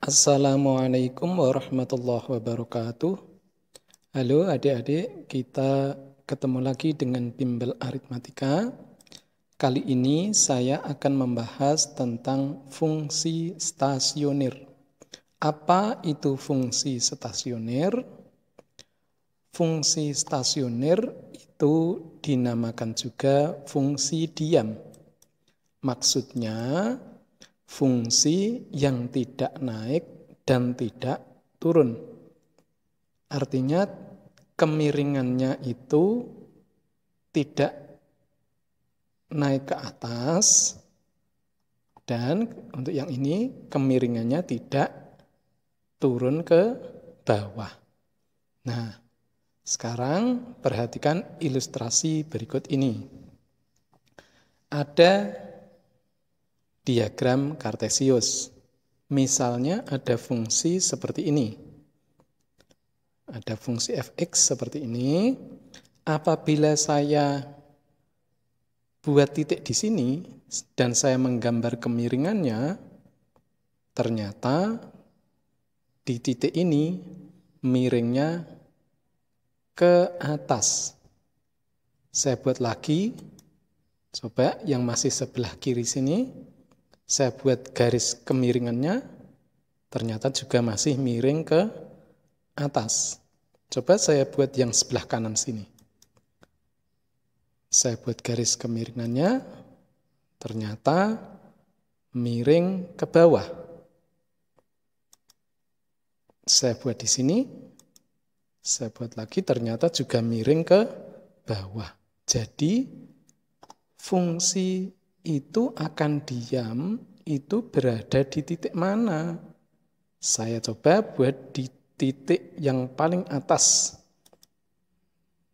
Assalamualaikum warahmatullahi wabarakatuh. Halo adik-adik, kita ketemu lagi dengan bimbel aritmatika. Kali ini saya akan membahas tentang fungsi stasioner. Apa itu fungsi stasioner? Fungsi stasioner itu dinamakan juga fungsi diam. Maksudnya, fungsi yang tidak naik dan tidak turun. Artinya kemiringannya itu tidak naik ke atas dan untuk yang ini kemiringannya tidak turun ke bawah. Nah, sekarang perhatikan ilustrasi berikut ini. Ada diagram Kartesius. Misalnya ada fungsi seperti ini. Ada fungsi fx seperti ini. Apabila saya buat titik di sini dan saya menggambar kemiringannya, ternyata di titik ini miringnya ke atas. Saya buat lagi. Coba yang masih sebelah kiri sini. Saya buat garis kemiringannya, ternyata juga masih miring ke atas. Coba saya buat yang sebelah kanan sini. Saya buat garis kemiringannya, ternyata miring ke bawah. Saya buat di sini, saya buat lagi, ternyata juga miring ke bawah. Jadi, fungsi itu akan diam, itu berada di titik mana? Saya coba buat di titik yang paling atas.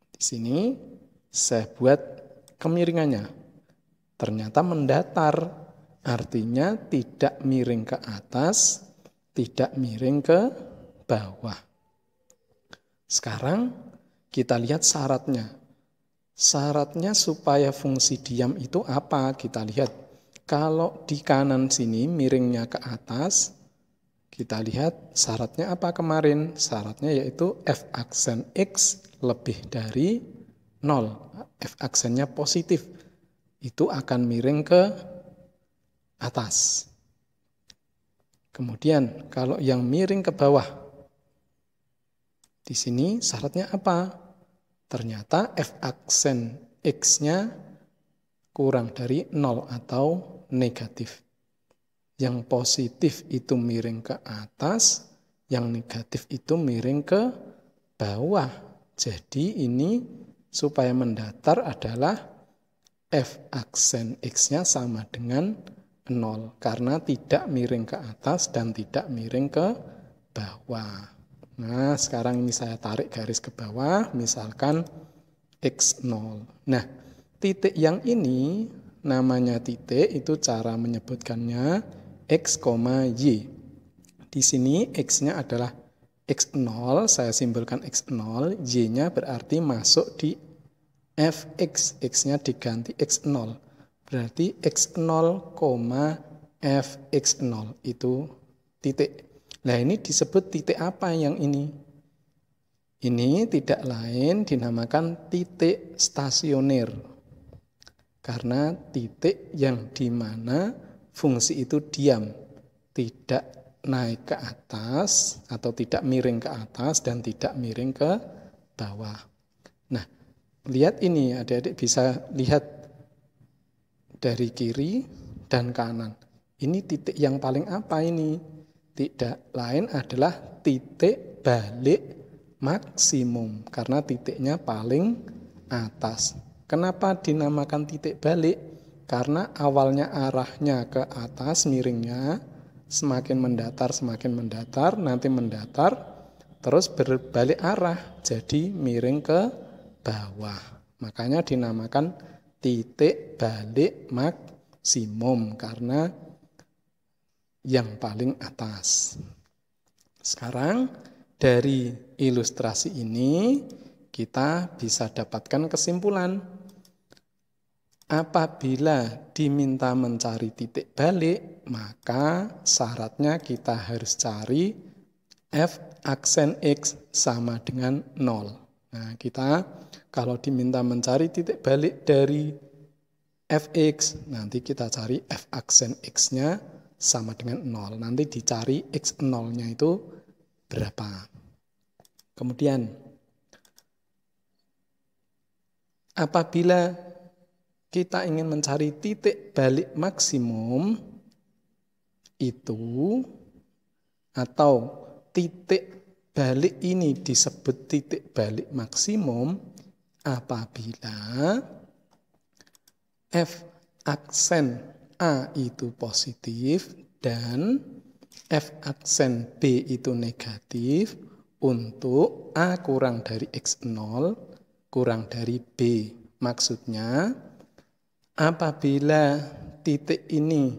Di sini saya buat kemiringannya. Ternyata mendatar, artinya tidak miring ke atas, tidak miring ke bawah. Sekarang kita lihat syaratnya. Syaratnya supaya fungsi diam itu apa? Kita lihat. Kalau di kanan sini miringnya ke atas, kita lihat syaratnya apa kemarin? Syaratnya yaitu f aksen x lebih dari 0. F aksennya positif. Itu akan miring ke atas. Kemudian kalau yang miring ke bawah, di sini syaratnya apa? Ternyata f aksen x-nya kurang dari 0 atau negatif. Yang positif itu miring ke atas, yang negatif itu miring ke bawah. Jadi ini supaya mendatar adalah f aksen x-nya sama dengan 0 karena tidak miring ke atas dan tidak miring ke bawah. Nah, sekarang ini saya tarik garis ke bawah, misalkan x0. Nah, titik yang ini namanya titik, itu cara menyebutkannya x, y. Di sini x-nya adalah x0, saya simbolkan x0, y-nya berarti masuk di fx, x-nya diganti x0. Berarti x0, fx0 itu titik. Nah, ini disebut titik apa yang ini? Ini tidak lain dinamakan titik stasioner. Karena titik yang dimana fungsi itu diam, tidak naik ke atas atau tidak miring ke atas dan tidak miring ke bawah. Nah, lihat ini, adik-adik bisa lihat dari kiri dan kanan. Ini titik yang paling apa ini? Tidak lain adalah titik balik maksimum karena titiknya paling atas. Kenapa dinamakan titik balik? Karena awalnya arahnya ke atas miringnya, semakin mendatar, nanti mendatar, terus berbalik arah, jadi miring ke bawah. Makanya dinamakan titik balik maksimum karena yang paling atas. Sekarang dari ilustrasi ini kita bisa dapatkan kesimpulan. apabila diminta mencari titik balik, maka syaratnya kita harus cari f aksen x sama dengan 0. Nah, kita kalau diminta mencari titik balik dari fx, nanti kita cari f aksen x-nya sama dengan 0. Nanti dicari x0-nya itu berapa. Kemudian, apabila kita ingin mencari titik balik maksimum itu, atau titik balik ini disebut titik balik maksimum apabila f aksen A itu positif dan f aksen B itu negatif untuk A kurang dari X0 kurang dari B. Maksudnya, apabila titik ini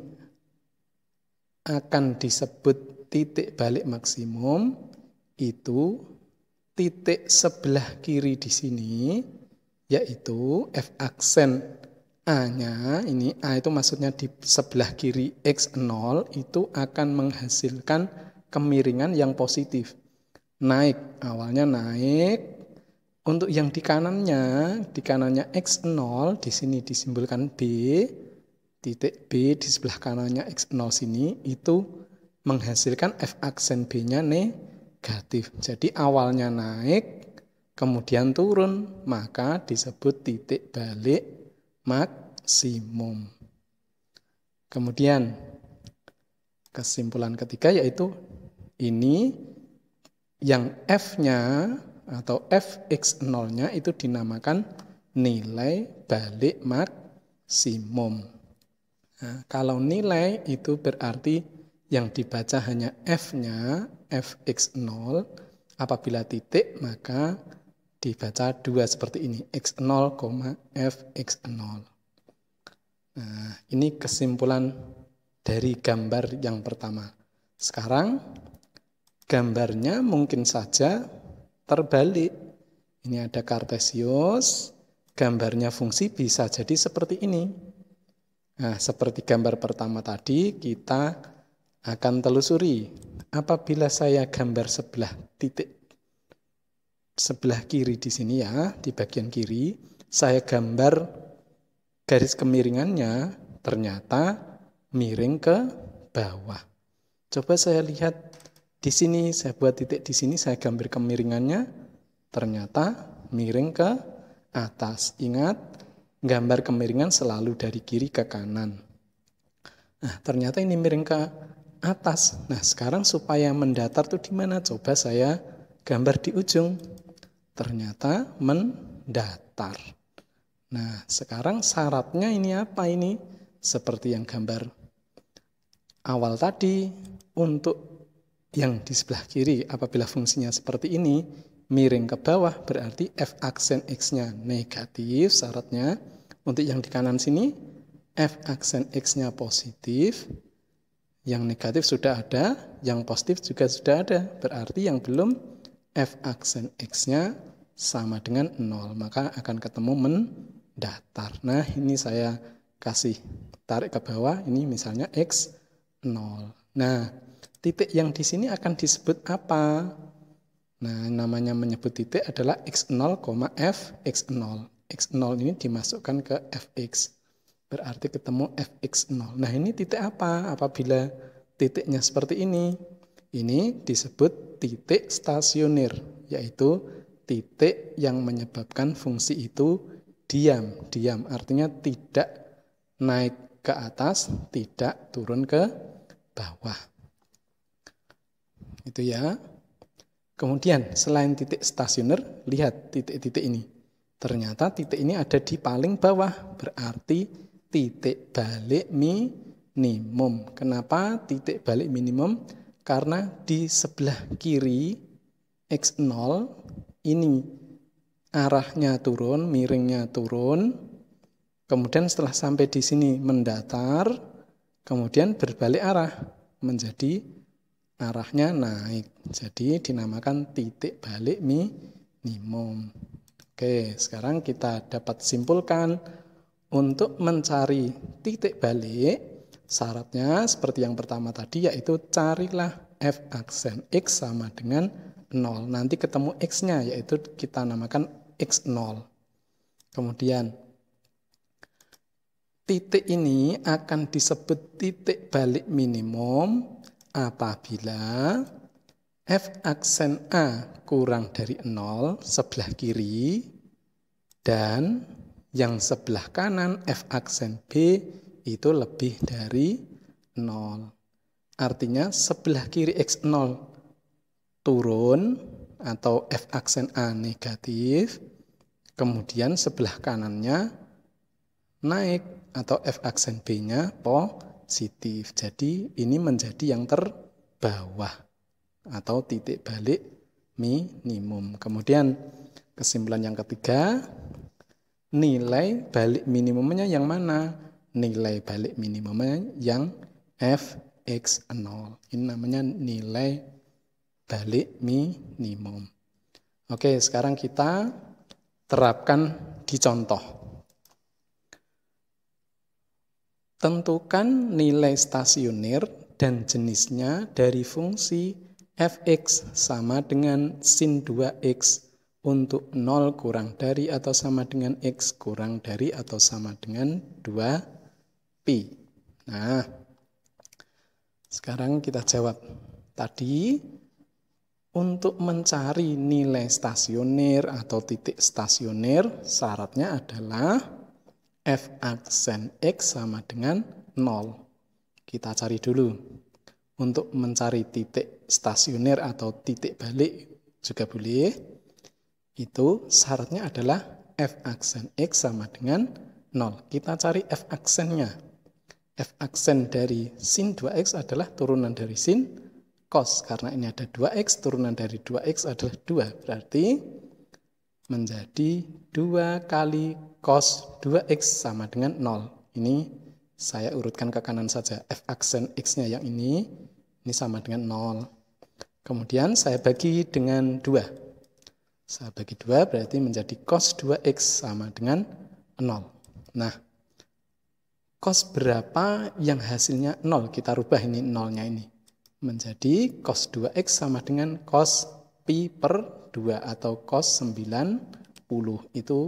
akan disebut titik balik maksimum, itu titik sebelah kiri di sini, yaitu f aksen A-nya, ini A itu maksudnya di sebelah kiri X0, itu akan menghasilkan kemiringan yang positif. Naik, awalnya naik. Untuk yang di kanannya X0, di sini disimbolkan B, titik B di sebelah kanannya X0 sini, itu menghasilkan f aksen B-nya negatif. Jadi awalnya naik, kemudian turun, maka disebut titik balik maksimum. Kemudian kesimpulan ketiga yaitu ini yang f-nya atau fx0-nya itu dinamakan nilai balik maksimum. Nah, kalau nilai itu berarti yang dibaca hanya f-nya, fx0. Apabila titik maka dibaca 2 seperti ini, x0, fx0. Nah, ini kesimpulan dari gambar yang pertama. Sekarang gambarnya mungkin saja terbalik. Ini ada Kartesius, gambarnya fungsi bisa jadi seperti ini. Nah, seperti gambar pertama tadi, kita akan telusuri. Apabila saya gambar sebelah titik sebelah kiri di sini ya, di bagian kiri, saya gambar garis kemiringannya, ternyata miring ke bawah. Coba saya lihat di sini, saya buat titik di sini, saya gambar kemiringannya, ternyata miring ke atas. Ingat, gambar kemiringan selalu dari kiri ke kanan. Nah, ternyata ini miring ke atas. Nah, sekarang supaya mendatar tuh di mana? Coba saya gambar di ujung. Ternyata mendatar. Nah, sekarang syaratnya ini apa ini? Seperti yang gambar awal tadi, untuk yang di sebelah kiri, apabila fungsinya seperti ini, miring ke bawah, berarti f aksen x-nya negatif syaratnya. Untuk yang di kanan sini, f aksen x-nya positif. Yang negatif sudah ada, yang positif juga sudah ada. Berarti yang belum, f aksen x-nya sama dengan 0. Maka akan ketemu mendatar. Nah, ini saya kasih tarik ke bawah, ini misalnya x0. Nah, titik yang di sini akan disebut apa? Nah, namanya menyebut titik adalah x0, fx0. X0 ini dimasukkan ke fx. Berarti ketemu fx0. Nah, ini titik apa? Apabila titiknya seperti ini. Ini disebut titik stasioner, yaitu titik yang menyebabkan fungsi itu diam. Diam artinya tidak naik ke atas, tidak turun ke bawah. Itu ya. Kemudian selain titik stasioner, lihat titik-titik ini. Ternyata titik ini ada di paling bawah, berarti titik balik minimum. Kenapa titik balik minimum? Karena di sebelah kiri X0 ini arahnya turun, miringnya turun. Kemudian setelah sampai di sini mendatar, kemudian berbalik arah menjadi arahnya naik. Jadi dinamakan titik balik minimum. Oke, sekarang kita dapat simpulkan untuk mencari titik balik, syaratnya seperti yang pertama tadi, yaitu carilah f aksen x sama dengan 0. Nanti ketemu x-nya, yaitu kita namakan x0. Kemudian titik ini akan disebut titik balik minimum apabila f aksen A kurang dari 0 sebelah kiri dan yang sebelah kanan f aksen B itu lebih dari 0. Artinya sebelah kiri x0 turun atau f aksen A negatif, kemudian sebelah kanannya naik atau f aksen B-nya positif. Jadi ini menjadi yang terbawah atau titik balik minimum. Kemudian kesimpulan yang ketiga, nilai balik minimumnya yang mana? Nilai balik minimumnya yang fx0. Ini namanya nilai balik minimum. Oke, sekarang kita terapkan di contoh. Tentukan nilai stasioner dan jenisnya dari fungsi fx sama dengan sin 2x untuk 0 kurang dari atau sama dengan x kurang dari atau sama dengan 2pi. Nah, sekarang kita jawab. Tadi untuk mencari nilai stasioner atau titik stasioner, syaratnya adalah f aksen x sama dengan 0. Kita cari dulu. Untuk mencari titik stasioner atau titik balik juga boleh. Itu syaratnya adalah f aksen x sama dengan 0. Kita cari f aksennya. F aksen dari sin 2x adalah turunan dari sin cos. Karena ini ada 2x, turunan dari 2x adalah 2. Berarti menjadi 2 kali cos 2x sama dengan 0. Ini saya urutkan ke kanan saja. F aksen x-nya yang ini sama dengan 0. Kemudian saya bagi dengan 2. Saya bagi 2 berarti menjadi cos 2x sama dengan 0. Nah, cos berapa yang hasilnya 0? Kita rubah ini 0-nya ini. Menjadi cos 2x sama dengan cos pi per 2 atau cos 90 itu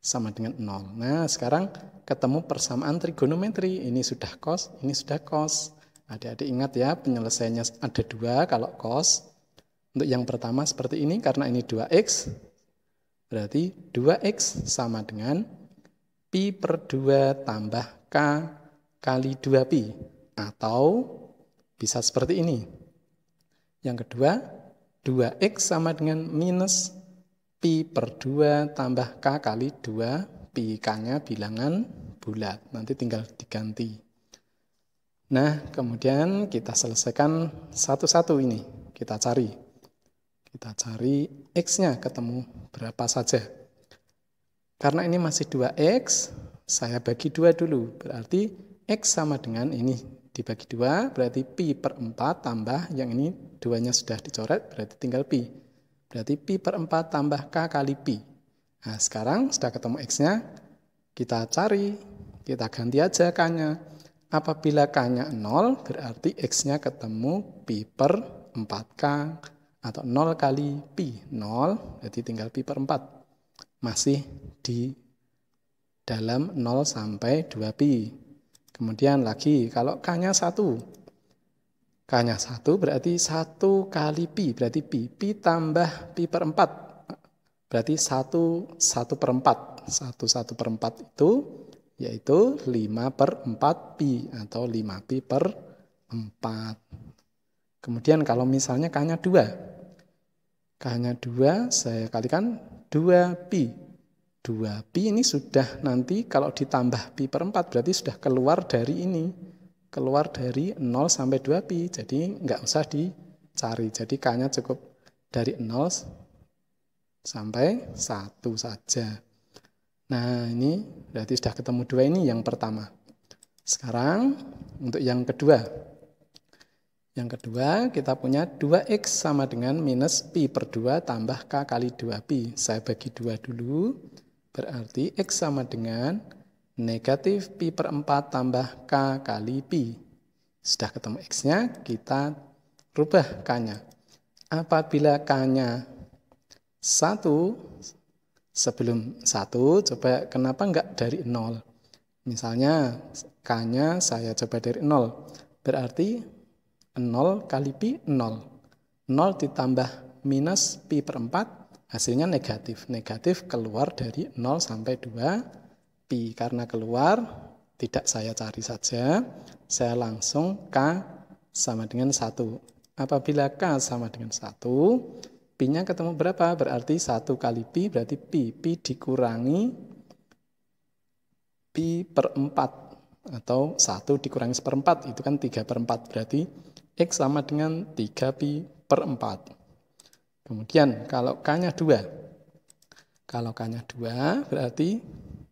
sama dengan 0. Nah, sekarang ketemu persamaan trigonometri. Ini sudah cos, ini sudah cos. Adik-adik ingat ya, penyelesaiannya ada 2 kalau cos. Untuk yang pertama seperti ini, karena ini 2x, berarti 2x sama dengan pi per 2 tambah k kali 2pi. Atau bisa seperti ini. Yang kedua, 2x sama dengan minus pi per 2 tambah k kali 2pi. K-nya bilangan bulat, nanti tinggal diganti. Nah, kemudian kita selesaikan satu-satu ini, kita cari. Kita cari x-nya ketemu berapa saja. Karena ini masih 2x, saya bagi 2 dulu. Berarti x sama dengan ini dibagi 2, berarti pi per 4 tambah yang ini 2-nya sudah dicoret, berarti tinggal pi. Berarti pi per 4 tambah k kali pi. Nah, sekarang sudah ketemu x-nya, kita cari, kita ganti aja k-nya. Apabila k-nya 0, berarti x-nya ketemu pi per 4k. Atau 0 kali pi, 0, jadi tinggal pi per 4. Masih di dalam 0 sampai 2pi. Kemudian lagi, kalau k-nya 1. K-nya 1 berarti 1 kali pi, berarti pi. Pi tambah pi per 4. Berarti 1 per 4. 1 per 4 itu, yaitu 5 per 4 pi, atau 5pi per 4. Kemudian kalau misalnya k-nya 2. K-nya 2, saya kalikan 2pi. 2pi ini sudah nanti kalau ditambah pi per 4, berarti sudah keluar dari ini. Keluar dari 0 sampai 2pi, jadi nggak usah dicari. Jadi K-nya cukup dari 0 sampai 1 saja. Nah, ini berarti sudah ketemu 2 ini yang pertama. Sekarang untuk yang kedua. Yang kedua, kita punya 2x sama dengan minus pi per 2 tambah k kali 2pi. Saya bagi 2 dulu, berarti x sama dengan negatif pi per 4 tambah K kali pi. Sudah ketemu X-nya, kita rubah K-nya. Apabila K-nya 1, sebelum 1, coba kenapa enggak dari 0? Misalnya K-nya saya coba dari 0, berarti 0 kali pi 0. 0 ditambah minus pi per 4, hasilnya negatif. Negatif keluar dari 0 sampai 2 pi. Karena keluar, tidak saya cari saja, saya langsung K sama dengan 1. Apabila K sama dengan 1, pi-nya ketemu berapa? Berarti 1 kali pi berarti pi. Pi dikurangi pi per 4 atau 1 dikurangi seperempat, itu kan 3 per 4, berarti X sama dengan 3 pi per 4. Kemudian kalau K-nya 2, kalau K-nya 2 berarti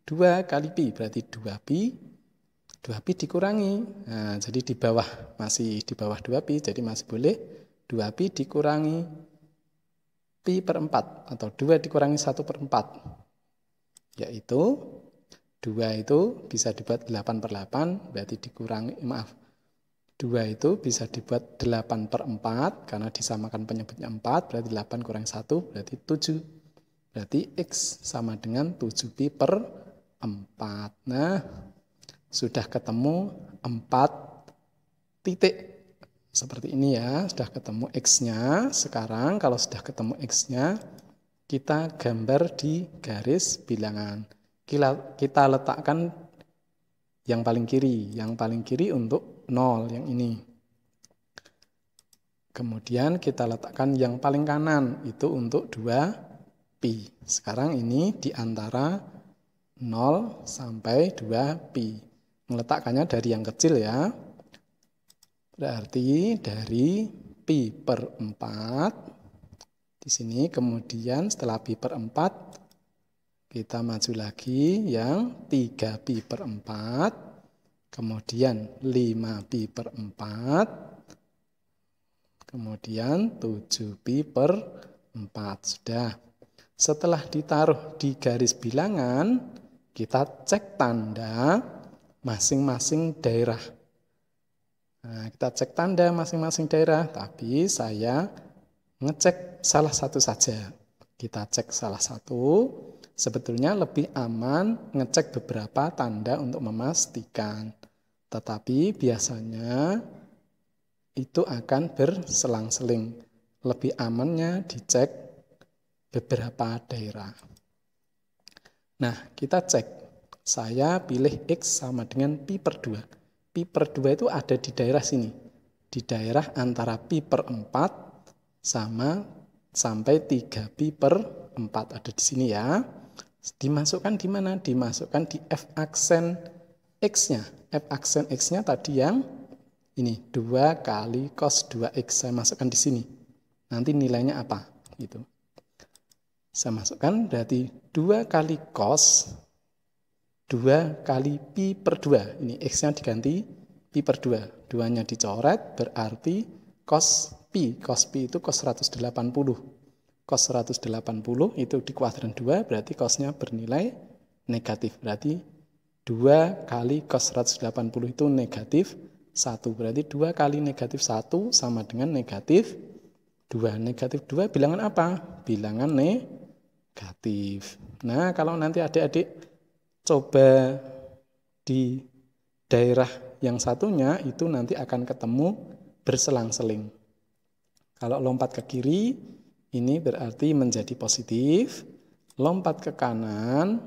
2 kali pi, berarti 2 pi dikurangi, nah jadi di bawah, masih di bawah 2 pi, jadi masih boleh 2 pi dikurangi pi per 4 atau 2 dikurangi 1 per 4, yaitu 2 itu bisa dibuat 8 per 8, berarti dikurangi, 2 itu bisa dibuat 8 per 4, karena disamakan penyebutnya 4, berarti 8 kurang 1, berarti 7. Berarti X sama dengan 7 pi per 4. Nah, sudah ketemu 4 titik. Seperti ini ya, sudah ketemu X-nya. Sekarang kalau sudah ketemu X-nya, kita gambar di garis bilangan. Kita letakkan yang paling kiri untuk 0, yang ini. Kemudian kita letakkan yang paling kanan, itu untuk 2 pi. Sekarang ini di antara 0 sampai 2 pi. Meletakkannya dari yang kecil ya. Berarti dari pi per 4, di sini kemudian setelah pi per 4, kita maju lagi yang 3 pi per 4, kemudian 5 pi per 4, kemudian 7 pi per 4. Sudah. Setelah ditaruh di garis bilangan, kita cek tanda masing-masing daerah. Nah, kita cek tanda masing-masing daerah, tapi saya ngecek salah satu saja. Kita cek salah satu. Sebetulnya lebih aman ngecek beberapa tanda untuk memastikan. Tetapi biasanya itu akan berselang-seling. Lebih amannya dicek beberapa daerah. Nah, kita cek. Saya pilih X sama dengan pi per 2. Pi per 2 itu ada di daerah sini. Di daerah antara pi per 4 sampai 3 pi per 4. Ada di sini ya. Dimasukkan di mana? Dimasukkan di F aksen X-nya. F aksen X-nya tadi yang ini, 2 kali cos 2X. Saya masukkan di sini. Nanti nilainya apa? Gitu. Saya masukkan berarti 2 kali cos 2 kali pi per 2. Ini X-nya diganti pi per 2. 2-nya dicoret, berarti cos pi. Cos pi itu cos 180. Cos 180 itu di kuadran 2, berarti cosnya bernilai negatif. Berarti 2 kali cos 180 itu negatif 1. Berarti 2 kali negatif 1 sama dengan negatif 2. Negatif 2 bilangan apa? Bilangan negatif. Nah, kalau nanti adik-adik coba di daerah yang satunya, itu nanti akan ketemu berselang-seling. Kalau lompat ke kiri, ini berarti menjadi positif. Lompat ke kanan,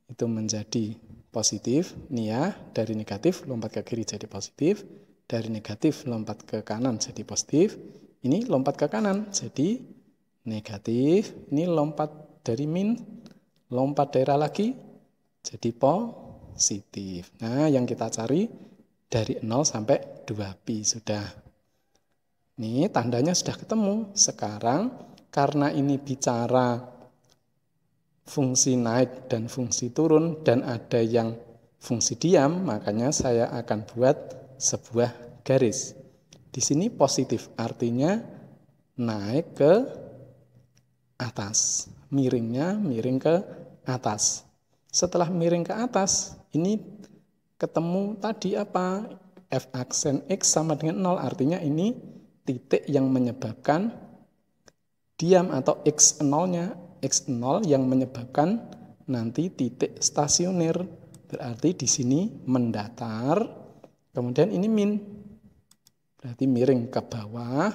itu menjadi positif. Ini ya, dari negatif lompat ke kiri jadi positif. Dari negatif lompat ke kanan jadi positif. Ini lompat ke kanan jadi negatif. Ini lompat dari min, lompat daerah lagi jadi positif. Nah, yang kita cari dari 0 sampai 2 pi sudah. Ini tandanya sudah ketemu. Sekarang karena ini bicara fungsi naik dan fungsi turun dan ada yang fungsi diam, makanya saya akan buat sebuah garis. Di sini positif, artinya naik ke atas. Miringnya miring ke atas. Setelah miring ke atas, ini ketemu tadi apa? F aksen X sama dengan 0, artinya ini titik yang menyebabkan diam atau X0-nya, X0 yang menyebabkan nanti titik stasioner. Berarti di sini mendatar, kemudian ini min. Berarti miring ke bawah.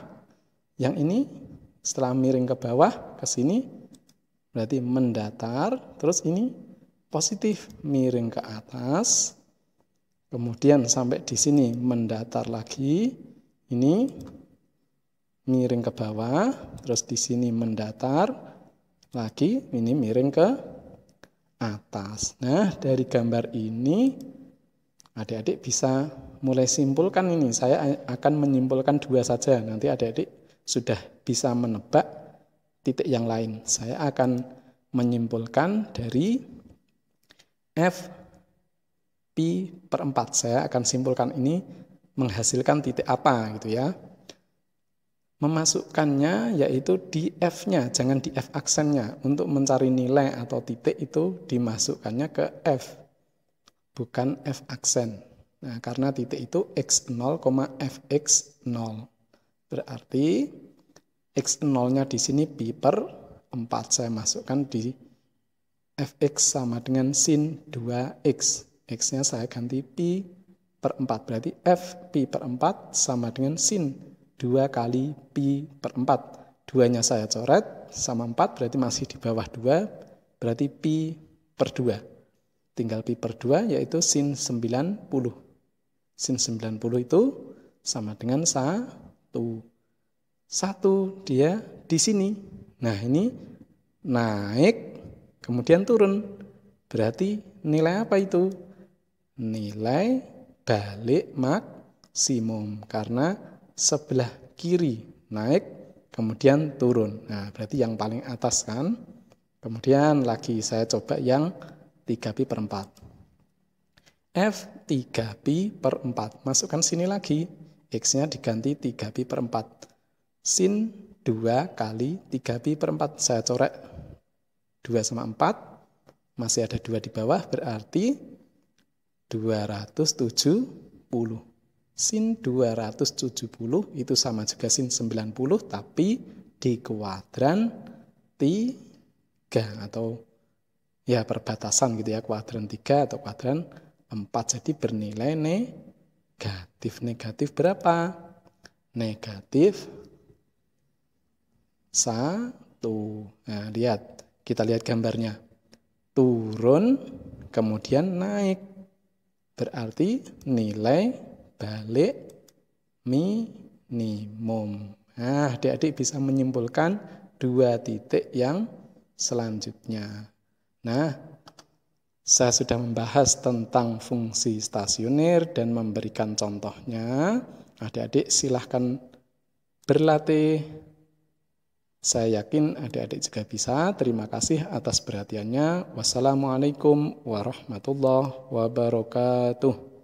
Yang ini setelah miring ke bawah ke sini berarti mendatar, terus ini positif miring ke atas. Kemudian sampai di sini mendatar lagi, ini miring ke bawah, terus di sini mendatar lagi, ini miring ke atas. Nah, dari gambar ini adik-adik bisa mulai simpulkan ini. Saya akan menyimpulkan 2 saja, nanti adik-adik sudah bisa menebak titik yang lain. Saya akan menyimpulkan dari F pi per 4. Saya akan simpulkan ini menghasilkan titik apa gitu ya. Memasukkannya yaitu di F-nya, jangan di F aksennya. Untuk mencari nilai atau titik itu dimasukkannya ke F, bukan F aksen. Nah, karena titik itu X0, Fx0. Berarti X0-nya di sini pi per 4. Saya masukkan di Fx sama dengan sin 2x. X-nya saya ganti pi per 4. Berarti F pi per 4 sama dengan sin 2 kali pi per 4. 2-nya saya coret sama 4, berarti masih di bawah 2. Berarti pi per 2. Tinggal pi per 2 yaitu sin 90. Sin 90 itu sama dengan 1. 1 dia di sini. Nah, ini naik kemudian turun. Berarti nilai apa itu? Nilai balik maksimum. Karena sebelah kiri naik kemudian turun. Nah, berarti yang paling atas kan. Kemudian lagi saya coba yang 3pi per 4. F 3pi per 4. Masukkan sini lagi. X-nya diganti 3pi per 4. Sin 2 kali 3pi per 4. Saya coret 2 sama 4. Masih ada 2 di bawah. Berarti 270. Sin 270 itu sama juga sin 90, tapi di kuadran 3 atau ya perbatasan gitu ya, kuadran 3 atau kuadran 4. Jadi bernilai negatif. Negatif berapa? Negatif 1. Nah, lihat. Kita lihat gambarnya. Turun, kemudian naik. Berarti nilai balik minimum. Nah, adik-adik bisa menyimpulkan 2 titik yang selanjutnya. Nah, saya sudah membahas tentang fungsi stasioner dan memberikan contohnya. Adik-adik silahkan berlatih. Saya yakin adik-adik juga bisa. Terima kasih atas perhatiannya. Wassalamualaikum warahmatullahi wabarakatuh.